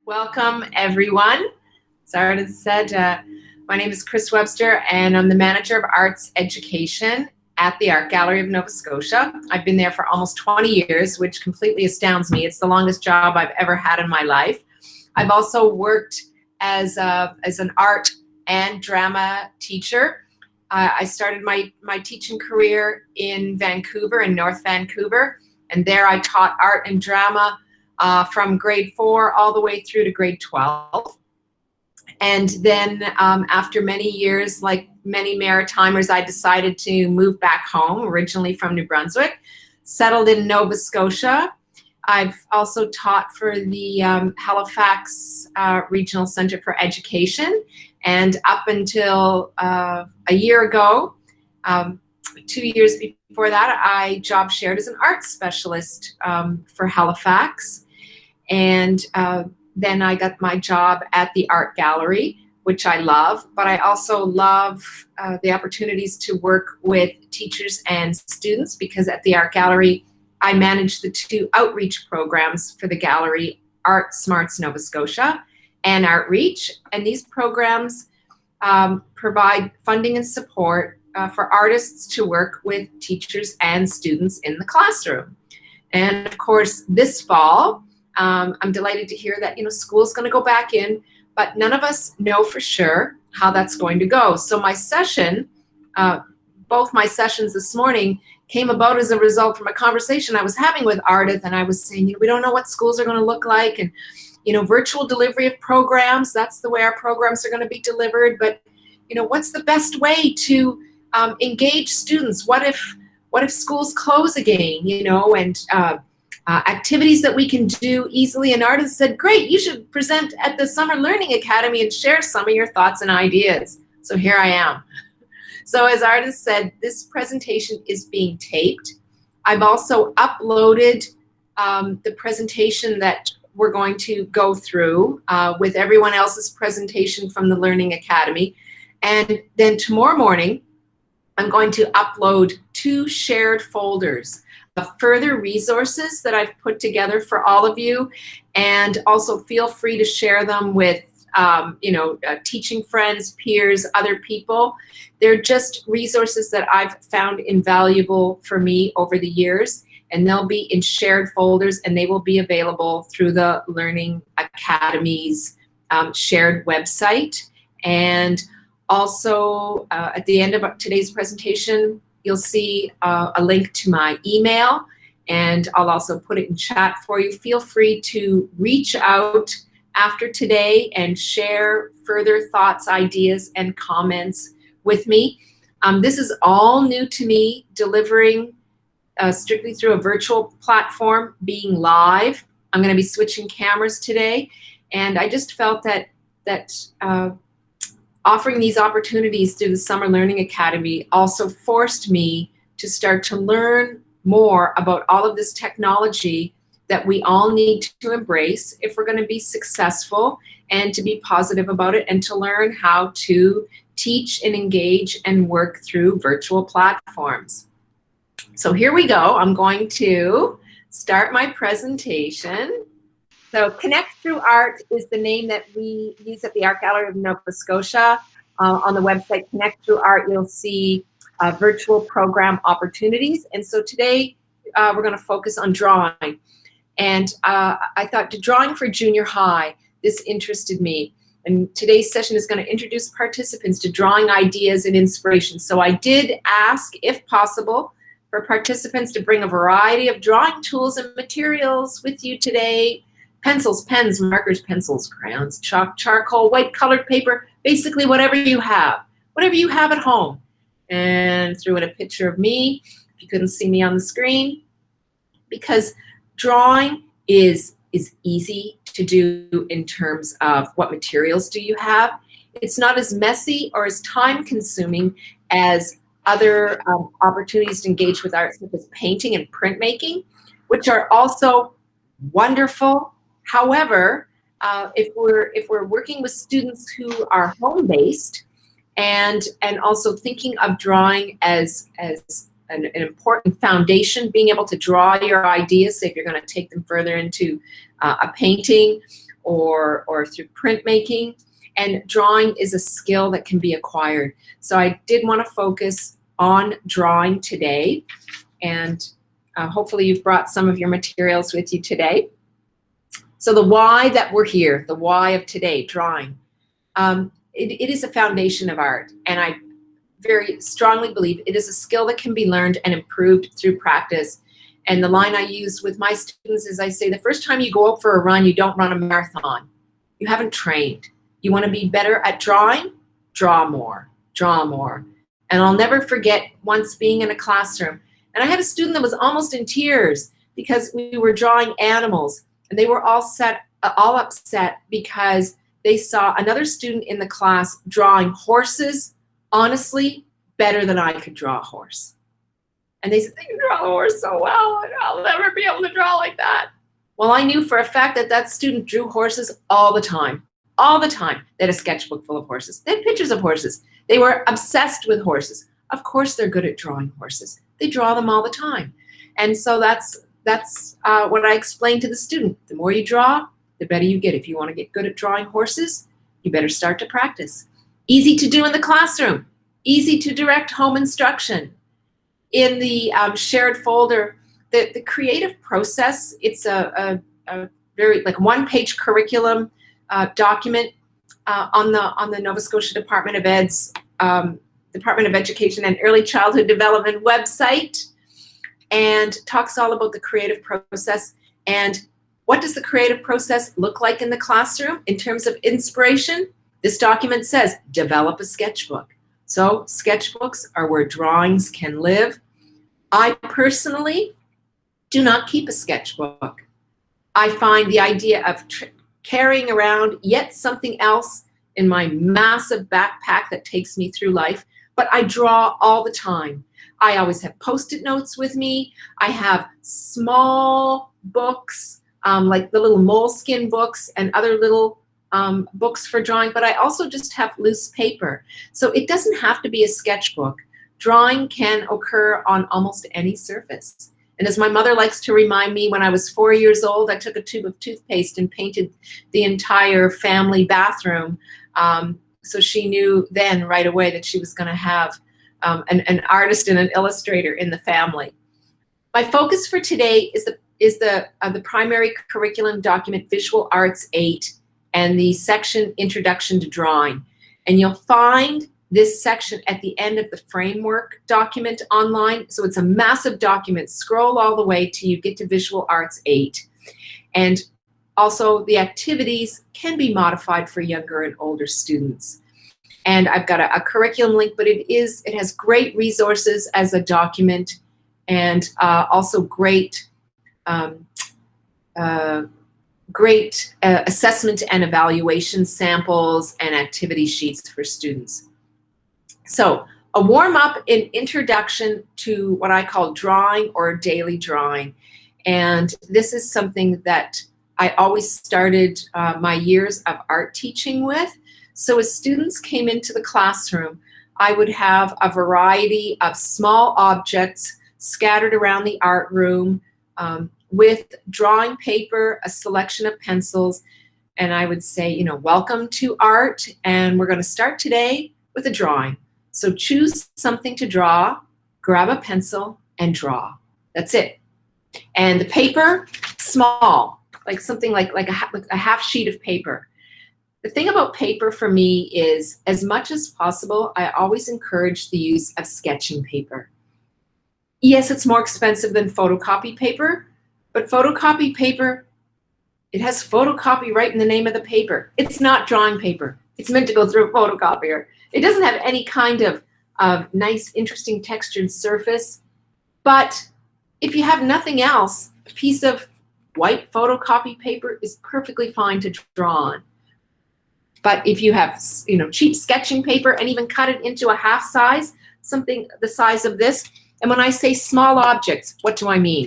Welcome, everyone. As Arda said, my name is Kris Webster, and I'm the manager of arts education at the Art Gallery of Nova Scotia. I've been there for almost 20 years, which completely astounds me. It's the longest job I've ever had in my life. I've also worked as an art and drama teacher. I started my teaching career in Vancouver, in North Vancouver, and there I taught art and drama from grade 4 all the way through to grade 12. And then after many years, like many Maritimers, I decided to move back home, originally from New Brunswick, settled in Nova Scotia. I've also taught for the Halifax Regional Centre for Education, and up until a year ago, 2 years before that, I job shared as an art specialist for Halifax. And then I got my job at the Art Gallery, which I love, but I also love the opportunities to work with teachers and students, because at the Art Gallery, I manage the 2 outreach programs for the gallery, ArtsSmarts Nova Scotia and ArtReach. And these programs provide funding and support for artists to work with teachers and students in the classroom. And of course, this fall, I'm delighted to hear that school's going to go back in, but none of us know for sure how that's going to go. So my session, both my sessions this morning, came about as a result from a conversation I was having with Ardith, and I was saying, we don't know what schools are going to look like, and virtual delivery of programs, that's the way our programs are going to be delivered, but what's the best way to engage students? What if schools close again, and activities that we can do easily. And Ardith said, great, you should present at the Summer Learning Academy and share some of your thoughts and ideas. So here I am. So as Ardith said, this presentation is being taped. I've also uploaded the presentation that we're going to go through with everyone else's presentation from the Learning Academy. And then tomorrow morning, I'm going to upload 2 shared folders of further resources that I've put together for all of you. And also feel free to share them with teaching friends, peers, other people. They're just resources that I've found invaluable for me over the years, and they'll be in shared folders, and they will be available through the Learning Academy's shared website. And also at the end of today's presentation, you'll see a link to my email, and I'll also put it in chat for you. Feel free to reach out after today and share further thoughts, ideas, and comments with me. This is all new to me, delivering strictly through a virtual platform, being live. I'm going to be switching cameras today, and I just felt that offering these opportunities through the Summer Learning Academy also forced me to start to learn more about all of this technology that we all need to embrace if we're going to be successful, and to be positive about it, and to learn how to teach and engage and work through virtual platforms. So here we go. I'm going to start my presentation. So Connect Through Art is the name that we use at the Art Gallery of Nova Scotia. On the website Connect Through Art, you'll see virtual program opportunities. And so today we're going to focus on drawing. And I thought, drawing for junior high, this interested me. And today's session is going to introduce participants to drawing ideas and inspiration. So I did ask, if possible, for participants to bring a variety of drawing tools and materials with you today. Pencils, pens, markers, pencils, crayons, chalk, charcoal, white colored paper, basically whatever you have at home. And threw in a picture of me, if you couldn't see me on the screen, because drawing is easy to do in terms of what materials do you have. It's not as messy or as time consuming as other opportunities to engage with art, such as painting and printmaking, which are also wonderful. However, if we're working with students who are home-based, and also thinking of drawing as an important foundation, being able to draw your ideas, say if you're going to take them further into a painting or through printmaking. And drawing is a skill that can be acquired. So I did want to focus on drawing today, and hopefully you've brought some of your materials with you today. So the why that we're here, the why of today, drawing. It is a foundation of art, and I very strongly believe it is a skill that can be learned and improved through practice. And the line I use with my students is I say, the first time you go out for a run, you don't run a marathon. You haven't trained. You want to be better at drawing? Draw more, draw more. And I'll never forget once being in a classroom, and I had a student that was almost in tears because we were drawing animals, and they were all upset because they saw another student in the class drawing horses, honestly, better than I could draw a horse. And they said, they can draw a horse so well, I'll never be able to draw like that. Well, I knew for a fact that that student drew horses all the time. All the time. They had a sketchbook full of horses. They had pictures of horses. They were obsessed with horses. Of course they're good at drawing horses. They draw them all the time. And so that's what I explained to the student. The more you draw, the better you get. If you want to get good at drawing horses, you better start to practice. Easy to do in the classroom. Easy to direct home instruction. In the shared folder, the creative process, it's a very like one-page curriculum document on the Nova Scotia Department of Ed's Department of Education and Early Childhood Development website, and talks all about the creative process. And what does the creative process look like in the classroom in terms of inspiration? This document says, develop a sketchbook. So sketchbooks are where drawings can live. I personally do not keep a sketchbook. I find the idea of carrying around yet something else in my massive backpack that takes me through life, but I draw all the time. I always have Post-it notes with me. I have small books, like the little moleskin books and other little books for drawing, but I also just have loose paper. So it doesn't have to be a sketchbook. Drawing can occur on almost any surface. And as my mother likes to remind me, when I was 4 years old, I took a tube of toothpaste and painted the entire family bathroom. So she knew then right away that she was going to have an artist and an illustrator in the family. My focus for today is the primary curriculum document, Visual Arts 8, and the section Introduction to Drawing. And you'll find this section at the end of the framework document online. So it's a massive document. Scroll all the way till you get to Visual Arts 8. And also the activities can be modified for younger and older students. And I've got a curriculum link, but it has great resources as a document, and also great assessment and evaluation samples and activity sheets for students. So a warm-up in introduction to what I call drawing or daily drawing. And this is something that I always started my years of art teaching with. So as students came into the classroom, I would have a variety of small objects scattered around the art room with drawing paper, a selection of pencils, and I would say, you know, welcome to art, and we're going to start today with a drawing. So choose something to draw, grab a pencil, and draw. That's it. And the paper, small, like something like a half sheet of paper. The thing about paper for me is, as much as possible, I always encourage the use of sketching paper. Yes, it's more expensive than photocopy paper, but photocopy paper, it has photocopy right in the name of the paper. It's not drawing paper. It's meant to go through a photocopier. It doesn't have any kind of nice, interesting textured surface. But if you have nothing else, a piece of white photocopy paper is perfectly fine to draw on. But if you have, you know, cheap sketching paper and even cut it into a half size, something the size of this, and when I say small objects, what do I mean?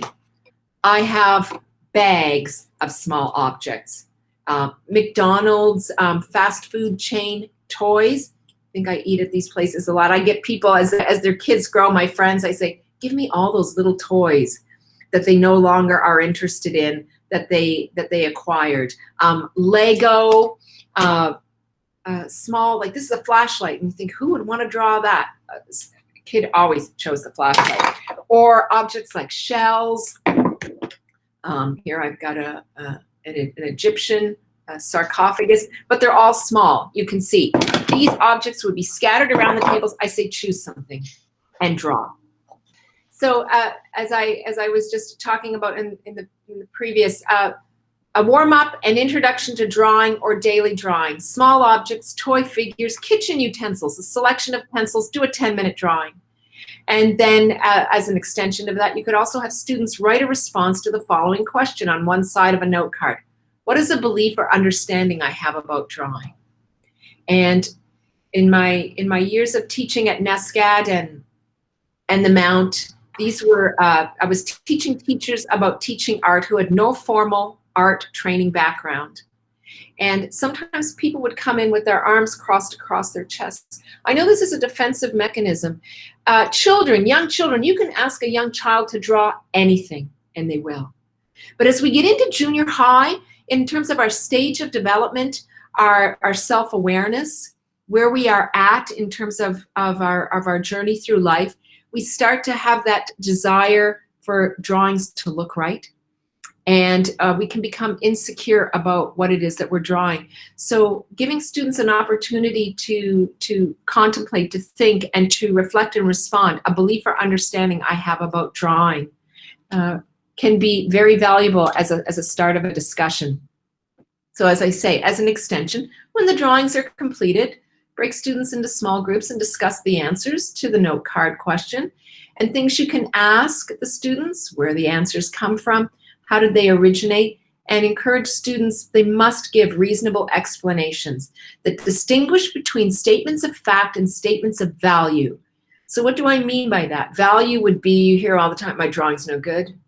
I have bags of small objects. McDonald's fast food chain toys. I think I eat at these places a lot. I get people, as their kids grow, my friends, I say, give me all those little toys that they no longer are interested in, that they acquired. Lego, small, like this is a flashlight, and you think, who would want to draw that? Kid always chose the flashlight. Or objects like shells. Here I've got an Egyptian sarcophagus, but they're all small. You can see these objects would be scattered around the tables. I say choose something and draw. So as I was just talking about in the previous, a warm-up, an introduction to drawing or daily drawing, small objects, toy figures, kitchen utensils, a selection of pencils, do a 10-minute drawing. And then as an extension of that, you could also have students write a response to the following question on one side of a note card. What is a belief or understanding I have about drawing? And in my years of teaching at NESCAD and the Mount, these were, I was teaching teachers about teaching art who had no formal art training background. And sometimes people would come in with their arms crossed across their chests. I know this is a defensive mechanism. Children, young children, you can ask a young child to draw anything, and they will. But as we get into junior high, in terms of our stage of development, our self-awareness, where we are at in terms of our journey through life, we start to have that desire for drawings to look right. And we can become insecure about what it is that we're drawing. So giving students an opportunity to contemplate, to think, and to reflect and respond, a belief or understanding I have about drawing, can be very valuable as a start of a discussion. So as I say, as an extension, when the drawings are completed, break students into small groups and discuss the answers to the note card question and things you can ask the students, where the answers come from, how did they originate, and encourage students, they must give reasonable explanations that distinguish between statements of fact and statements of value. So what do I mean by that? Value would be, you hear all the time, my drawing's no good.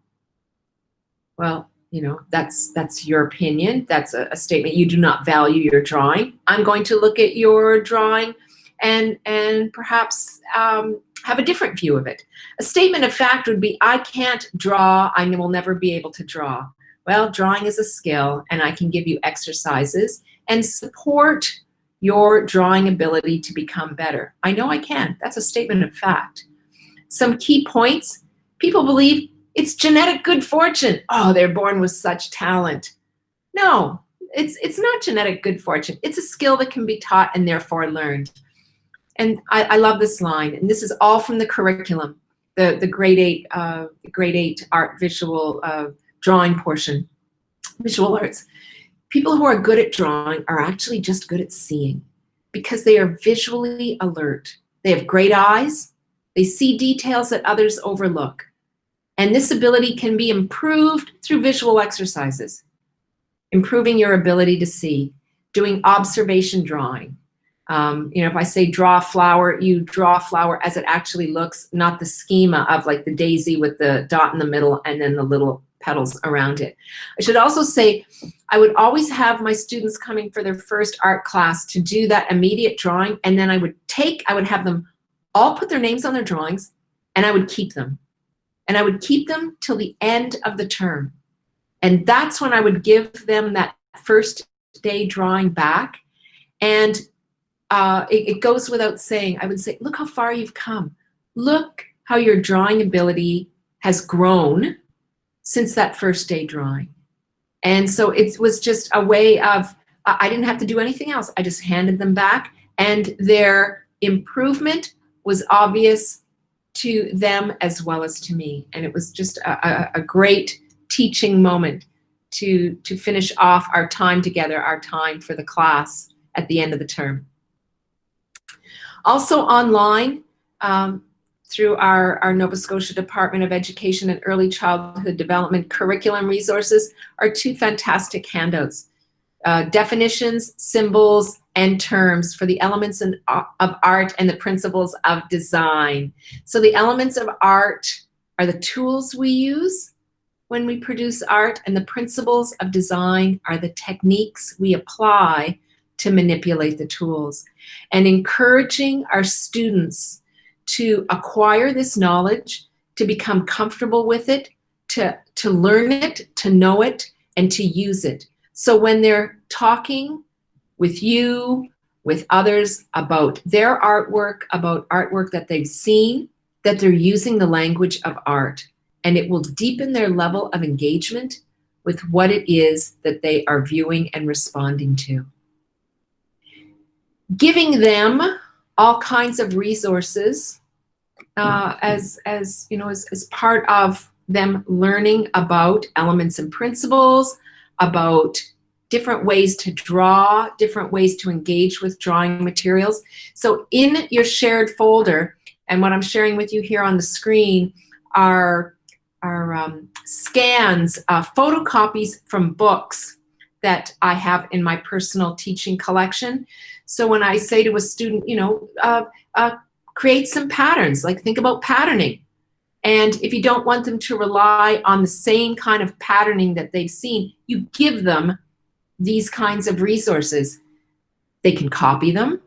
Well, you know, that's your opinion. That's a statement. You do not value your drawing. I'm going to look at your drawing and perhaps have a different view of it. A statement of fact would be, I can't draw, I will never be able to draw. Well, drawing is a skill, and I can give you exercises and support your drawing ability to become better. I know I can. That's a statement of fact. Some key points. People believe it's genetic good fortune. Oh, they're born with such talent. No, it's not genetic good fortune. It's a skill that can be taught and therefore learned. And I love this line, and this is all from the curriculum, the grade 8 art visual drawing portion, visual arts. People who are good at drawing are actually just good at seeing because they are visually alert. They have great eyes. They see details that others overlook. And this ability can be improved through visual exercises, improving your ability to see, doing observation drawing. You know, if I say draw a flower, you draw a flower as it actually looks, not the schema of like the daisy with the dot in the middle and then the little petals around it. I should also say, I would always have my students coming for their first art class to do that immediate drawing, and then I would have them all put their names on their drawings, and I would keep them. And I would keep them till the end of the term. And that's when I would give them that first day drawing back. And it goes without saying, I would say, look how far you've come. Look how your drawing ability has grown since that first day drawing. And so it was just a way of, I didn't have to do anything else. I just handed them back, and their improvement was obvious to them as well as to me. And it was just a great teaching moment to finish off our time together, our time for the class at the end of the term. Also online, through our Nova Scotia Department of Education and Early Childhood Development curriculum resources are two fantastic handouts. Definitions, symbols, and terms for the elements of art and the principles of design. So the elements of art are the tools we use when we produce art, and the principles of design are the techniques we apply to manipulate the tools. And encouraging our students to acquire this knowledge, to become comfortable with it, to learn it, to know it, and to use it. So when they're talking with you, with others about their artwork, about artwork that they've seen, that they're using the language of art, and it will deepen their level of engagement with what it is that they are viewing and responding to. Giving them all kinds of resources as part of them learning about elements and principles, about different ways to draw, different ways to engage with drawing materials. So in your shared folder, and what I'm sharing with you here on the screen are scans, photocopies from books that I have in my personal teaching collection. So when I say to a student, create some patterns, like think about patterning. And if you don't want them to rely on the same kind of patterning that they've seen, you give them these kinds of resources. They can copy them,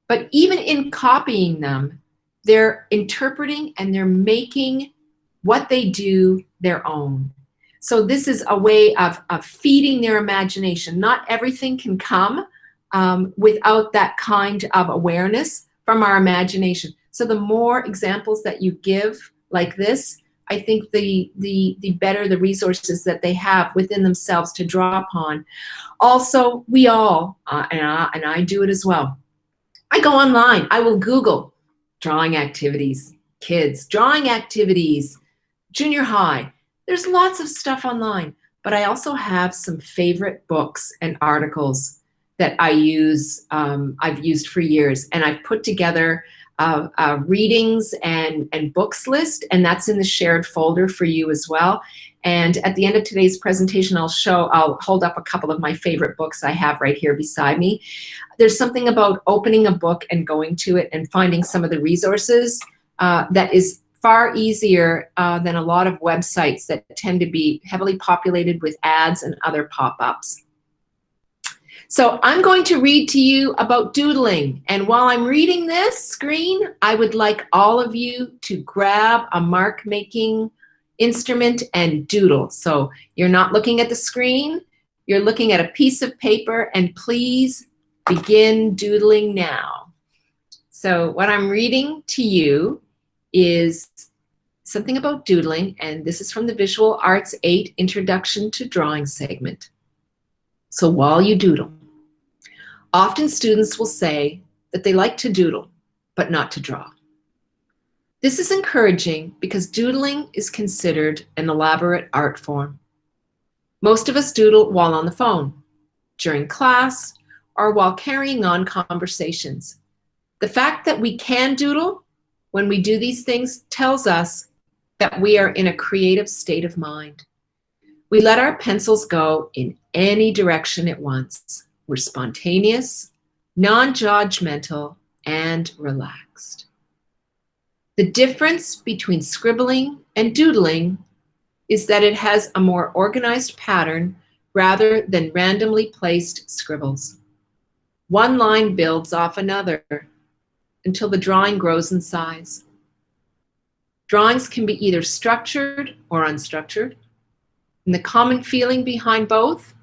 but even in copying them, they're interpreting and they're making what they do their own. So this is a way of feeding their imagination. Not everything can come without that kind of awareness from our imagination. So the more examples that you give like this, I think the better the resources that they have within themselves to draw upon. Also, we all, and I do it as well, I go online, I will Google drawing activities, kids, drawing activities, junior high. There's lots of stuff online, but I also have some favorite books and articles that I use, I've used for years, and I've put together readings and books list, and that's in the shared folder for you as well. And at the end of today's presentation, I'll hold up a couple of my favorite books I have right here beside me. There's something about opening a book and going to it and finding some of the resources that is far easier than a lot of websites that tend to be heavily populated with ads and other pop-ups. So I'm going to read to you about doodling. And while I'm reading this screen, I would like all of you to grab a mark-making instrument and doodle. So you're not looking at the screen, you're looking at a piece of paper, and please begin doodling now. So what I'm reading to you is something about doodling, and this is from the Visual Arts 8 Introduction to Drawing segment. So while you doodle, often students will say that they like to doodle, but not to draw. This is encouraging because doodling is considered an elaborate art form. Most of us doodle while on the phone, during class, or while carrying on conversations. The fact that we can doodle when we do these things tells us that we are in a creative state of mind. We let our pencils go in any direction at once. We're spontaneous, non-judgmental, and relaxed. The difference between scribbling and doodling is that it has a more organized pattern rather than randomly placed scribbles. One line builds off another until the drawing grows in size. Drawings can be either structured or unstructured, and the common feeling behind both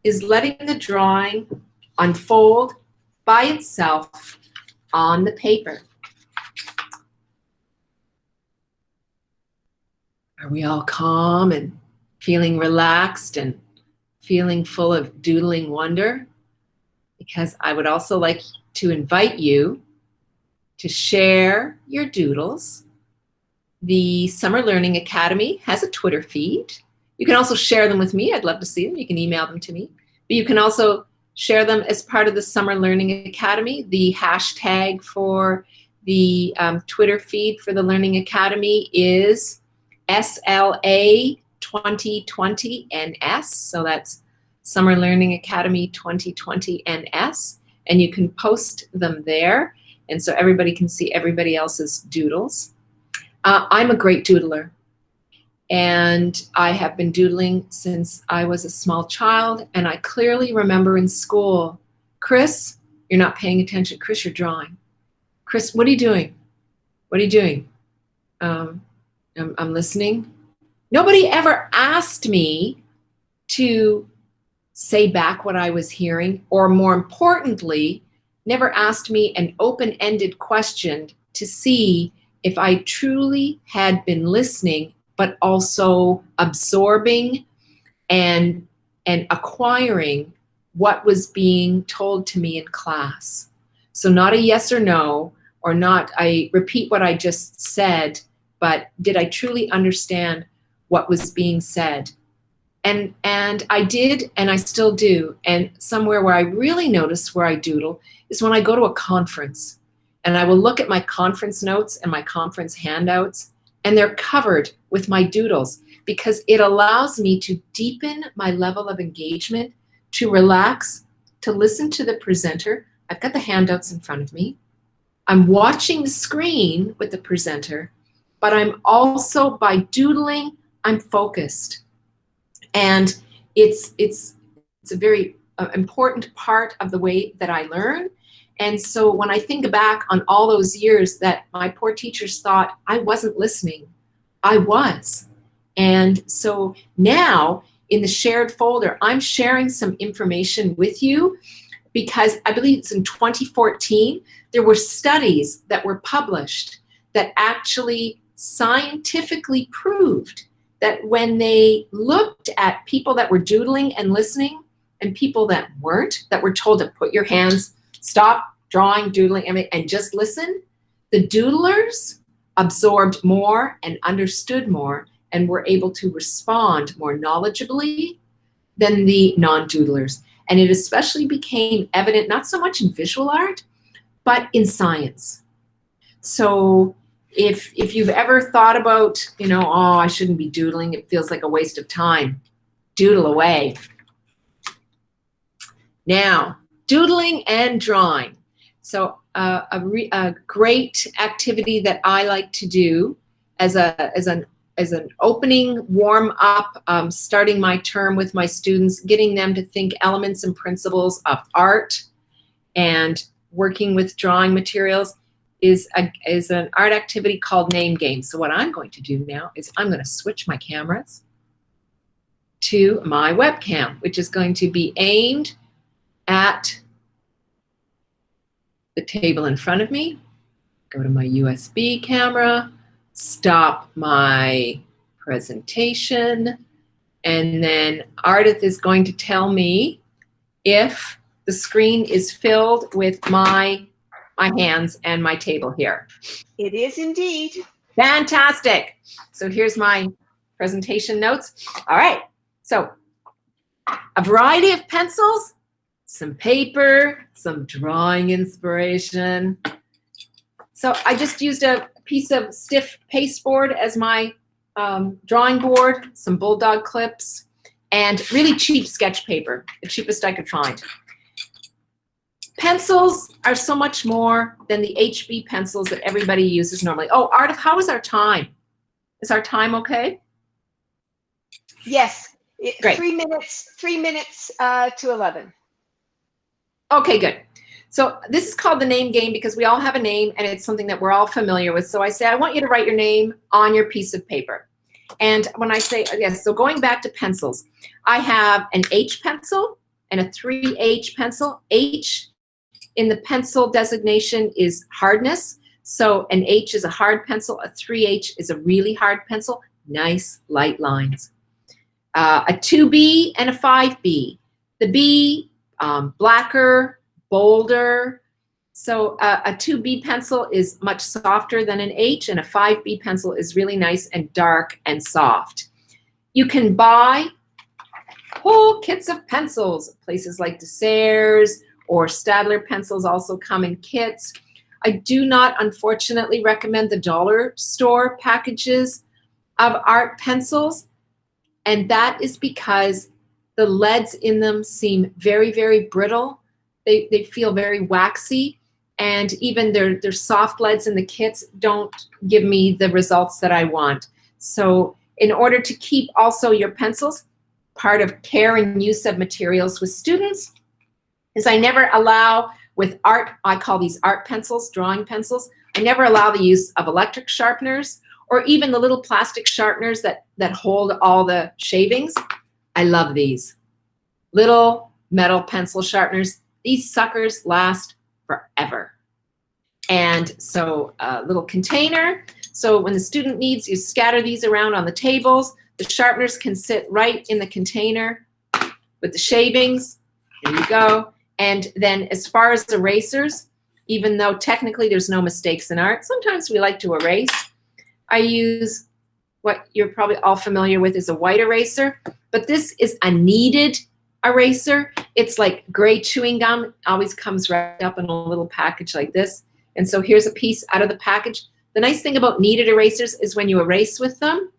is letting the drawing unfold by itself on the paper. Are we all calm and feeling relaxed and feeling full of doodling wonder? Because I would also like to invite you to share your doodles. The Summer Learning Academy has a Twitter feed. You can also share them with me. I'd love to see them. You can email them to me. But you can also share them as part of the Summer Learning Academy. The hashtag for the Twitter feed for the Learning Academy is SLA2020NS. So that's Summer Learning Academy 2020NS. And you can post them there. And so everybody can see everybody else's doodles. I'm a great doodler. And I have been doodling since I was a small child, and I clearly remember in school, Kris, you're not paying attention. Kris, you're drawing. Kris, what are you doing? What are you doing? I'm listening. Nobody ever asked me to say back what I was hearing, or more importantly, never asked me an open-ended question to see if I truly had been listening, but also absorbing and acquiring what was being told to me in class. So not a yes or no, or not I repeat what I just said, but did I truly understand what was being said? And I did, and I still do. And somewhere where I really notice where I doodle is when I go to a conference, and I will look at my conference notes and my conference handouts, and they're covered with my doodles, because it allows me to deepen my level of engagement, to relax, to listen to the presenter. I've got the handouts in front of me. I'm watching the screen with the presenter, but I'm also, by doodling, I'm focused. And it's a very important part of the way that I learn. And so when I think back on all those years that my poor teachers thought I wasn't listening, I was. And so now in the shared folder, I'm sharing some information with you, because I believe it's in 2014, there were studies that were published that actually scientifically proved that when they looked at people that were doodling and listening and people that weren't, that were told to put your hands, stop drawing, doodling, and just listen, the doodlers absorbed more and understood more and were able to respond more knowledgeably than the non-doodlers. And it especially became evident, not so much in visual art, but in science. So if you've ever thought about, you know, oh, I shouldn't be doodling, it feels like a waste of time, doodle away. Now, doodling and drawing. So a great activity that I like to do as an opening warm up, starting my term with my students, getting them to think elements and principles of art and working with drawing materials, is an art activity called name game. So what I'm going to do now is I'm going to switch my cameras to my webcam, which is going to be aimed at the table in front of me. Go to my USB camera, stop my presentation, and then Ardith is going to tell me if the screen is filled with my hands and my table here. It is indeed. Fantastic. So here's my presentation notes. All right. So a variety of pencils, some paper, some drawing inspiration. So I just used a piece of stiff pasteboard as my drawing board, some bulldog clips, and really cheap sketch paper, the cheapest I could find. Pencils are so much more than the HB pencils that everybody uses normally. Oh, Ardith, how is our time? Is our time okay? Yes. Great. 3 minutes to 11. Okay, good. So this is called the name game because we all have a name and it's something that we're all familiar with. So I say, I want you to write your name on your piece of paper. And when I say, yes, so going back to pencils, I have an H pencil and a 3H pencil. H in the pencil designation is hardness. So an H is a hard pencil, a 3H is a really hard pencil, nice light lines. A 2B and a 5B. The B, blacker, bolder. So a 2B pencil is much softer than an H, and a 5B pencil is really nice and dark and soft. You can buy whole kits of pencils. Places like Desserts or Staedtler pencils also come in kits. I do not, unfortunately, recommend the dollar store packages of art pencils, and that is because the leads in them seem very, very brittle. They feel very waxy, and even their soft leads in the kits don't give me the results that I want. So in order to keep also your pencils, part of care and use of materials with students is I never allow, with art, I call these art pencils, drawing pencils, I never allow the use of electric sharpeners or even the little plastic sharpeners that hold all the shavings. I love these. Little metal pencil sharpeners. These suckers last forever. And so a little container. So when the student needs, you scatter these around on the tables. The sharpeners can sit right in the container with the shavings. There you go. And then as far as erasers, even though technically there's no mistakes in art, sometimes we like to erase. I use what you're probably all familiar with is a white eraser, but this is a kneaded eraser. It's like gray chewing gum. It always comes wrapped up in a little package like this. And so here's a piece out of the package. The nice thing about kneaded erasers is when you erase with them,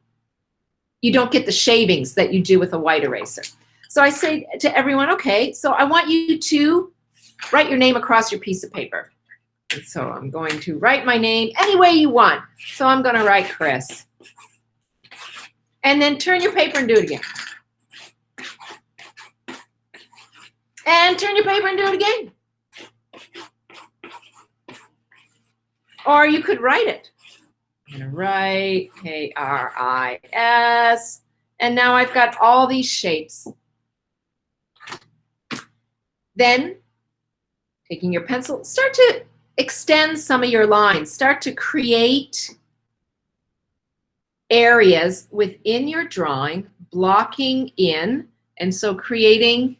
you don't get the shavings that you do with a white eraser. So I say to everyone, okay, so I want you to write your name across your piece of paper. And so I'm going to write my name any way you want. So I'm going to write Kris. And then turn your paper and do it again. And turn your paper and do it again. Or you could write it. I'm going to write K-R-I-S. And now I've got all these shapes. Then, taking your pencil, start to extend some of your lines. Start to create areas within your drawing, blocking in. And so creating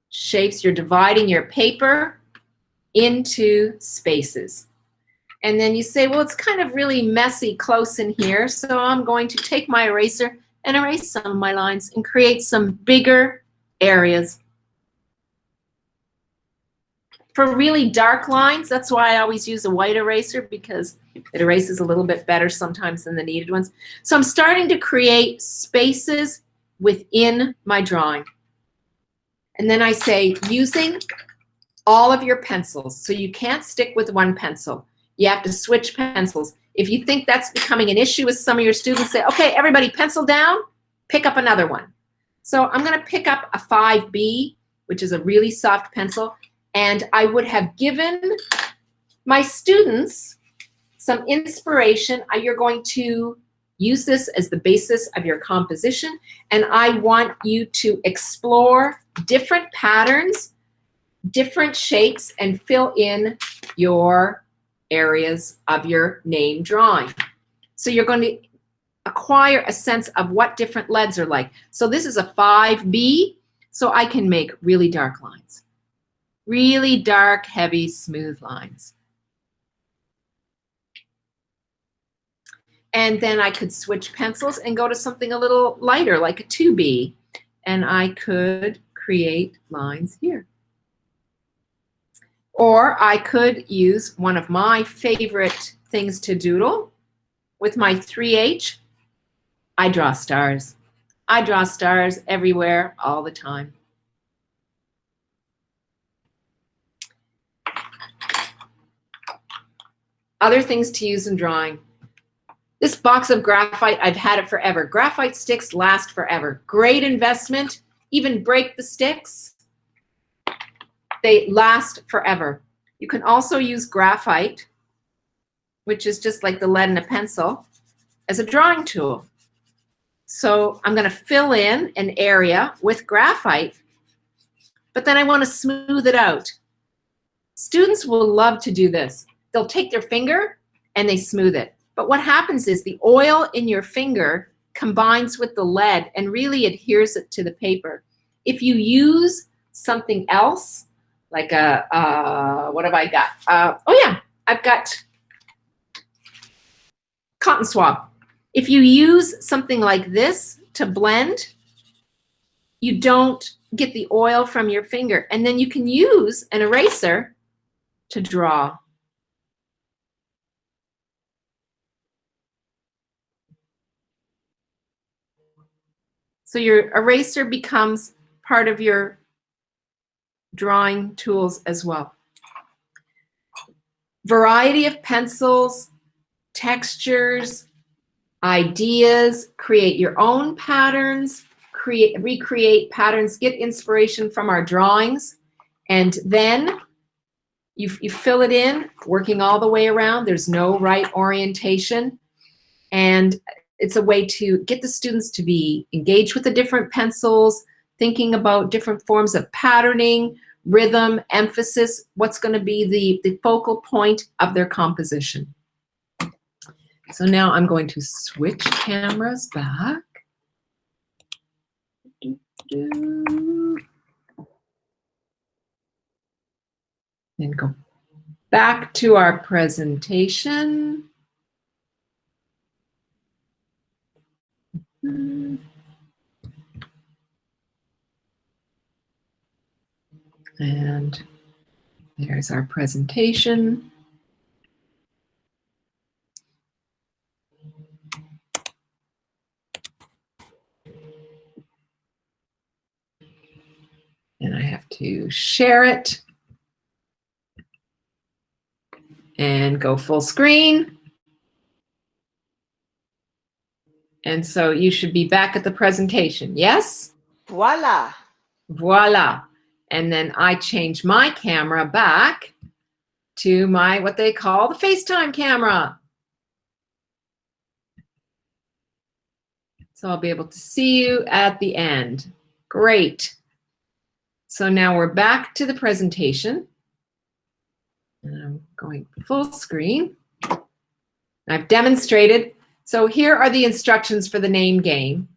shapes, you're dividing your paper into spaces. And then you say, well, it's kind of really messy close in here, so I'm going to take my eraser and erase some of my lines and create some bigger areas. For really dark lines, that's why I always use a white eraser, because it erases a little bit better sometimes than the kneaded ones. So I'm starting to create spaces within my drawing. And then I say, using all of your pencils. So you can't stick with one pencil. You have to switch pencils. If you think that's becoming an issue with some of your students, say, okay, everybody pencil down, pick up another one. So I'm going to pick up a 5B, which is a really soft pencil, and I would have given my students some inspiration. You're going to use this as the basis of your composition, and I want you to explore different patterns, different shapes, and fill in your areas of your name drawing. So you're going to acquire a sense of what different leads are like. So this is a 5B, so I can make really dark lines. Really dark, heavy, smooth lines. And then I could switch pencils and go to something a little lighter, like a 2B, and I could create lines here. Or I could use one of my favorite things to doodle. With my 3H, I draw stars. I draw stars everywhere, all the time. Other things to use in drawing. This box of graphite, I've had it forever. Graphite sticks last forever. Great investment. Even break the sticks, they last forever. You can also use graphite, which is just like the lead in a pencil, as a drawing tool. So I'm going to fill in an area with graphite, but then I want to smooth it out. Students will love to do this. They'll take their finger and they smooth it. But what happens is the oil in your finger combines with the lead and really adheres it to the paper. If you use something else, like what have I got? Oh yeah, I've got cotton swab. If you use something like this to blend, you don't get the oil from your finger. And then you can use an eraser to draw. So your eraser becomes part of your drawing tools as well. Variety of pencils, textures, ideas, create your own patterns, recreate patterns, get inspiration from our drawings, and then you fill it in, working all the way around. There's no right orientation. And it's a way to get the students to be engaged with the different pencils, thinking about different forms of patterning, rhythm, emphasis, what's going to be the focal point of their composition. So now I'm going to switch cameras back. And go back to our presentation. And there's our presentation. And I have to share it and go full screen. And so you should be back at the presentation, yes? Voila. Voila. And then I change my camera back to my, what they call the Facetime camera. So I'll be able to see you at the end. Great. So now we're back to the presentation. And I'm going full screen. I've demonstrated. So here are the instructions for the name game.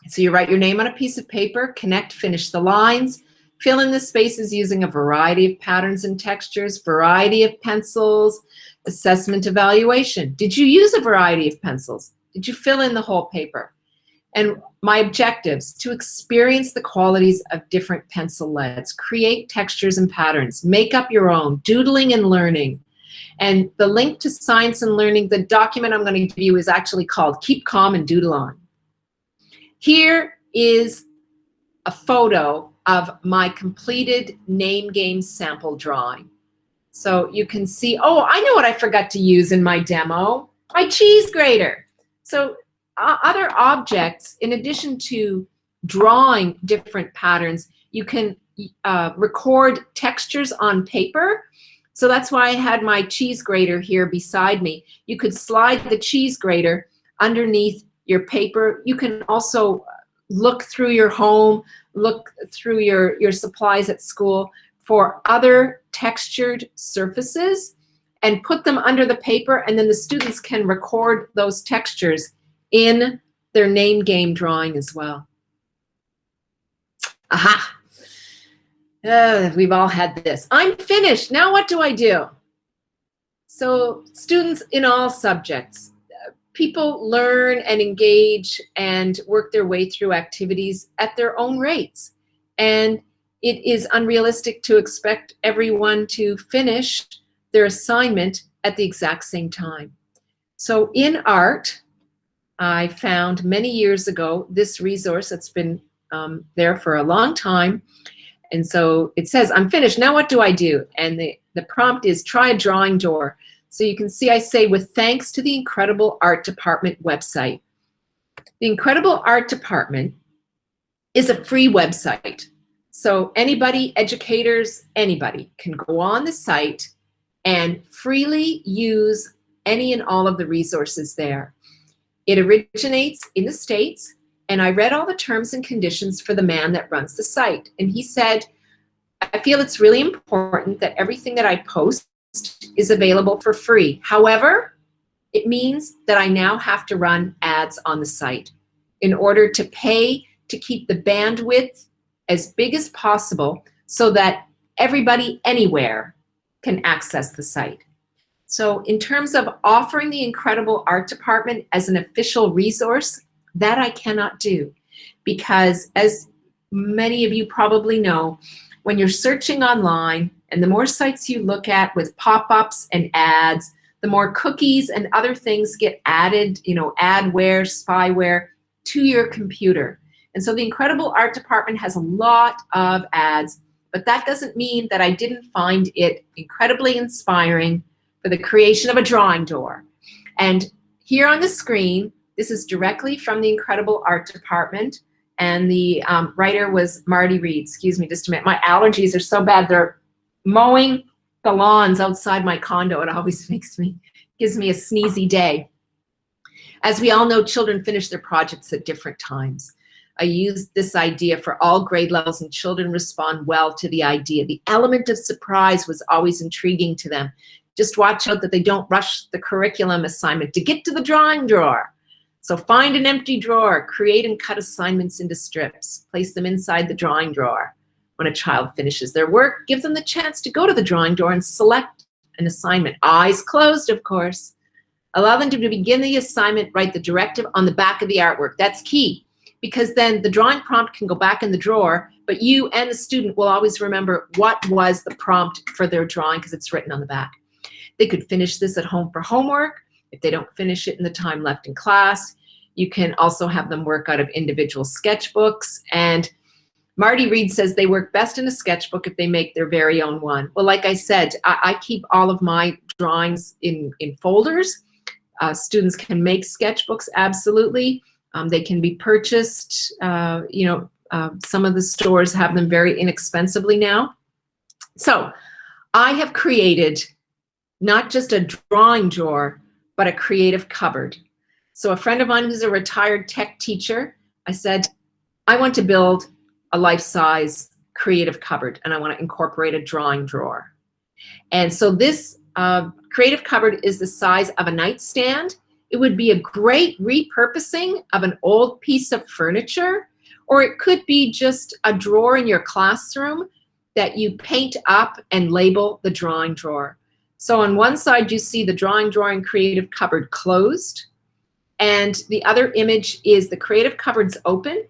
So you write your name on a piece of paper, connect, finish the lines, fill in the spaces using a variety of patterns and textures, variety of pencils, assessment evaluation. Did you use a variety of pencils? Did you fill in the whole paper? And my objectives: to experience the qualities of different pencil leads, create textures and patterns, make up your own, doodling and learning. And the link to science and learning, the document I'm going to give you is actually called Keep Calm and Doodle On. Here is a photo of my completed name game sample drawing. So you can see, oh, I know what I forgot to use in my demo, my cheese grater. So other objects, in addition to drawing different patterns, you can record textures on paper. So that's why I had my cheese grater here beside me. You could slide the cheese grater underneath your paper. You can also look through your home, look through your supplies at school for other textured surfaces and put them under the paper, and then the students can record those textures in their name game drawing as well. Aha! We've all had this. I'm finished. Now what do I do? So students in all subjects, people learn and engage and work their way through activities at their own rates. And it is unrealistic to expect everyone to finish their assignment at the exact same time. So in art, I found many years ago this resource that's been there for a long time. And so it says, I'm finished. Now what do I do? And the prompt is try a drawing door. So you can see I say, with thanks to the Incredible Art Department website. The Incredible Art Department is a free website. So anybody, educators, anybody can go on the site and freely use any and all of the resources there. It originates in the States, and I read all the terms and conditions for the man that runs the site. And he said, I feel it's really important that everything that I post is available for free. However, it means that I now have to run ads on the site in order to pay to keep the bandwidth as big as possible so that everybody anywhere can access the site. So in terms of offering the Incredible Art Department as an official resource, that I cannot do, because as many of you probably know, when you're searching online and the more sites you look at with pop-ups and ads, the more cookies and other things get added, adware, spyware to your computer. And so the Incredible Art Department has a lot of ads, but that doesn't mean that I didn't find it incredibly inspiring for the creation of a drawing door. And here on the screen, this is directly from the Incredible Art Department, and the writer was Marty Reed. Excuse me just a minute. My allergies are so bad. They're mowing the lawns outside my condo. It always gives me a sneezy day. As we all know, children finish their projects at different times. I used this idea for all grade levels, and children respond well to the idea. The element of surprise was always intriguing to them. Just watch out that they don't rush the curriculum assignment to get to the drawing drawer. So find an empty drawer, create and cut assignments into strips, place them inside the drawing drawer. When a child finishes their work, give them the chance to go to the drawing drawer and select an assignment. Eyes closed, of course. Allow them to begin the assignment, write the directive on the back of the artwork. That's key, because then the drawing prompt can go back in the drawer, but you and the student will always remember what was the prompt for their drawing because it's written on the back. They could finish this at home for homework. If they don't finish it in the time left in class, you can also have them work out of individual sketchbooks. And Marty Reed says they work best in a sketchbook if they make their very own one. Well, like I said, I keep all of my drawings in folders. Students can make sketchbooks, absolutely. They can be purchased. Some of the stores have them very inexpensively now. So I have created not just a drawing drawer, but a creative cupboard. So a friend of mine who's a retired tech teacher, I said, I want to build a life-size creative cupboard, and I want to incorporate a drawing drawer. And so this creative cupboard is the size of a nightstand. It would be a great repurposing of an old piece of furniture, or it could be just a drawer in your classroom that you paint up and label the drawing drawer. So on one side, you see the drawing drawer and creative cupboard closed, and the other image is the creative cupboard's open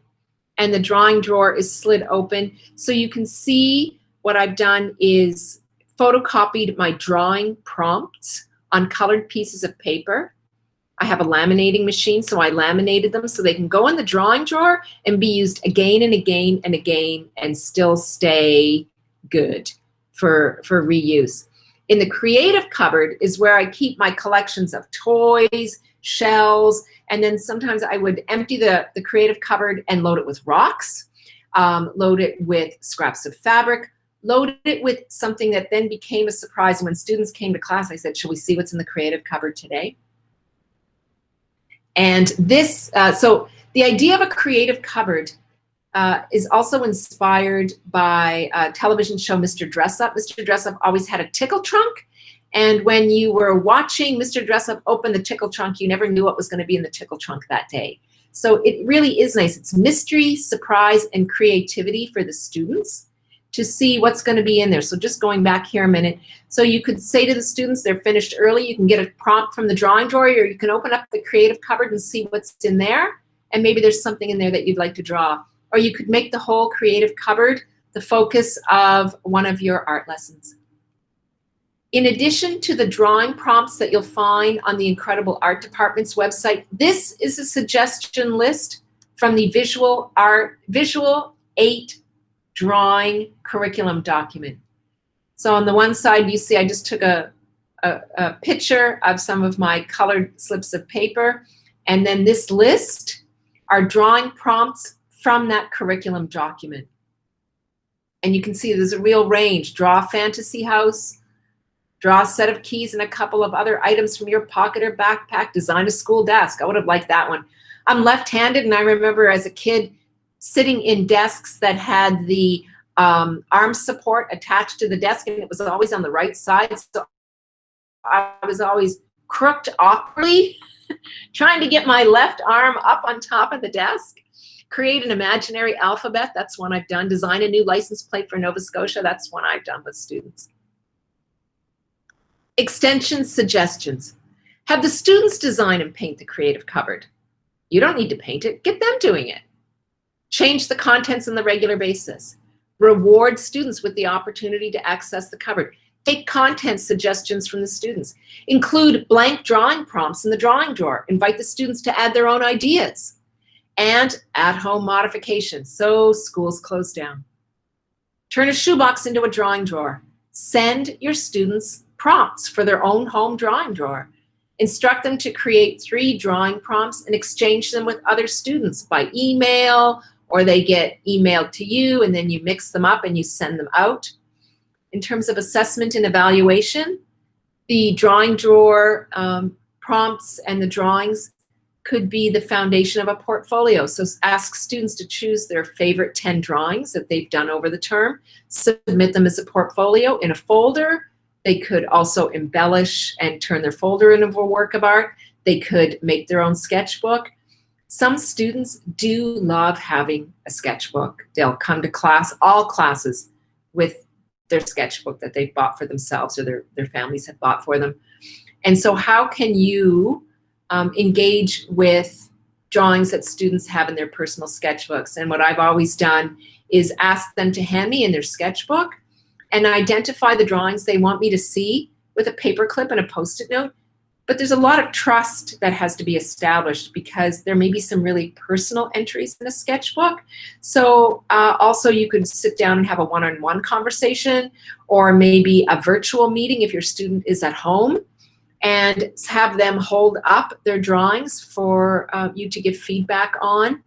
and the drawing drawer is slid open. So you can see what I've done is photocopied my drawing prompts on colored pieces of paper. I have a laminating machine, so I laminated them so they can go in the drawing drawer and be used again and again and again and still stay good for reuse. In the creative cupboard is where I keep my collections of toys, shells, and then sometimes I would empty the creative cupboard and load it with rocks, load it with scraps of fabric, load it with something that then became a surprise. And when students came to class, I said, shall we see what's in the creative cupboard today? And this, so the idea of a creative cupboard is also inspired by a television show, Mr. Dressup. Mr. Dressup always had a tickle trunk. And when you were watching Mr. Dressup open the tickle trunk, you never knew what was going to be in the tickle trunk that day. So it really is nice. It's mystery, surprise, and creativity for the students to see what's going to be in there. So just going back here a minute. So you could say to the students, they're finished early. You can get a prompt from the drawing drawer, or you can open up the creative cupboard and see what's in there. And maybe there's something in there that you'd like to draw. Or you could make the whole creative cupboard the focus of one of your art lessons. In addition to the drawing prompts that you'll find on the Incredible Art Department's website, this is a suggestion list from the Visual 8 drawing curriculum document. So on the one side, you see I just took a picture of some of my colored slips of paper, and then this list are drawing prompts from that curriculum document. And you can see there's a real range. Draw a fantasy house, draw a set of keys and a couple of other items from your pocket or backpack, design a school desk. I would have liked that one. I'm left-handed, and I remember as a kid sitting in desks that had the arm support attached to the desk, and it was always on the right side. So I was always crooked awkwardly, trying to get my left arm up on top of the desk. Create an imaginary alphabet. That's one I've done. Design a new license plate for Nova Scotia. That's one I've done with students. Extension suggestions. Have the students design and paint the creative cupboard. You don't need to paint it. Get them doing it. Change the contents on the regular basis. Reward students with the opportunity to access the cupboard. Take content suggestions from the students. Include blank drawing prompts in the drawing drawer. Invite the students to add their own ideas. And at-home modifications, so schools close down. Turn a shoebox into a drawing drawer. Send your students prompts for their own home drawing drawer. Instruct them to create 3 drawing prompts and exchange them with other students by email, or they get emailed to you and then you mix them up and you send them out. In terms of assessment and evaluation, the drawing drawer prompts and the drawings could be the foundation of a portfolio. So ask students to choose their favorite 10 drawings that they've done over the term, submit them as a portfolio in a folder. They could also embellish and turn their folder into a work of art. They could make their own sketchbook. Some students do love having a sketchbook. They'll come to class, all classes, with their sketchbook that they've bought for themselves or their families have bought for them. And so how can you engage with drawings that students have in their personal sketchbooks? And what I've always done is ask them to hand me in their sketchbook and identify the drawings they want me to see with a paper clip and a Post-it note. But there's a lot of trust that has to be established because there may be some really personal entries in the sketchbook. So also you could sit down and have a one-on-one conversation, or maybe a virtual meeting if your student is at home, and have them hold up their drawings for you to give feedback on.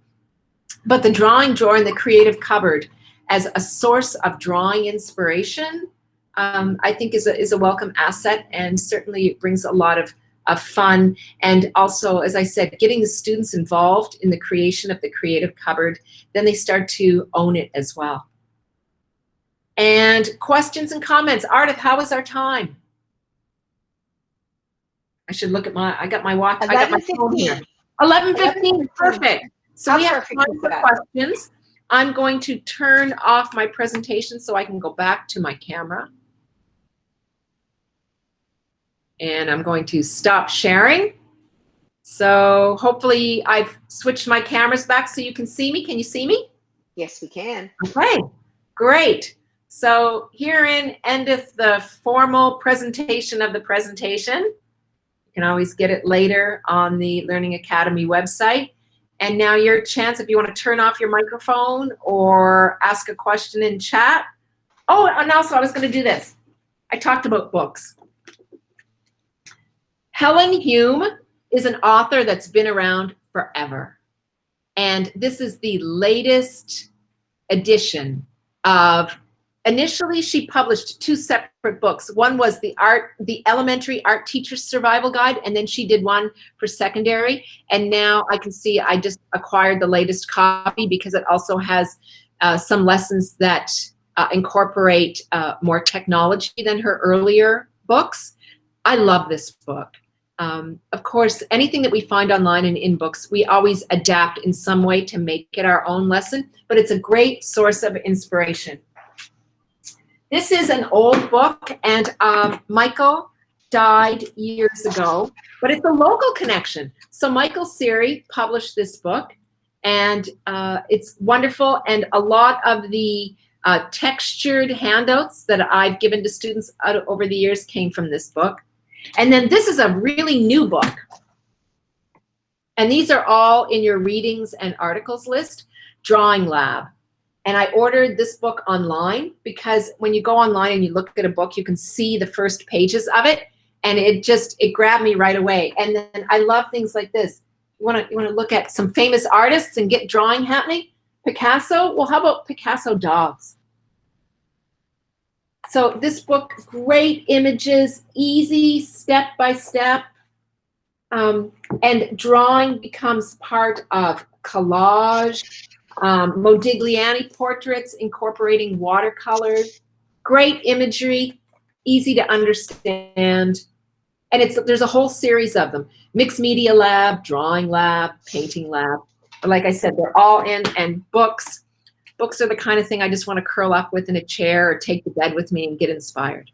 But the drawing drawer in the creative cupboard as a source of drawing inspiration, I think is a welcome asset, and certainly it brings a lot of fun. And also, as I said, getting the students involved in the creation of the creative cupboard, then they start to own it as well. And questions and comments. Ardith, how was our time? I should look at I got my watch, I got my phone here. 11:15, perfect. So we have time for questions. I'm going to turn off my presentation so I can go back to my camera. And I'm going to stop sharing. So hopefully I've switched my cameras back so you can see me. Can you see me? Yes, we can. Okay, great. So herein endeth the formal presentation of the presentation. You can always get it later on the Learning Academy website. And now your chance, if you want to turn off your microphone or ask a question in chat. Oh, and also I was going to do this. I talked about books. Helen Hume is an author that's been around forever. And this is the latest edition of, initially she published 2 separate books. One was the Elementary Art Teacher's Survival Guide, and then she did one for secondary. And now I can see I just acquired the latest copy because it also has some lessons that incorporate more technology than her earlier books. I love this book. Of course, anything that we find online and in books, we always adapt in some way to make it our own lesson, but it's a great source of inspiration. This is an old book, and Michael died years ago, but it's a local connection. So Michael Siri published this book, and it's wonderful, and a lot of the textured handouts that I've given to students over the years came from this book. And then this is a really new book. And these are all in your readings and articles list, Drawing Lab. And I ordered this book online because when you go online and you look at a book, you can see the first pages of it. And it grabbed me right away. And then I love things like this. You want to look at some famous artists and get drawing happening? Picasso? Well, how about Picasso dogs? So this book, great images, easy step-by-step, and drawing becomes part of collage, Modigliani portraits incorporating watercolors, great imagery, easy to understand, and there's a whole series of them. Mixed Media Lab, Drawing Lab, Painting Lab. But like I said, they're all in, and books are the kind of thing I just want to curl up with in a chair or take to bed with me and get inspired.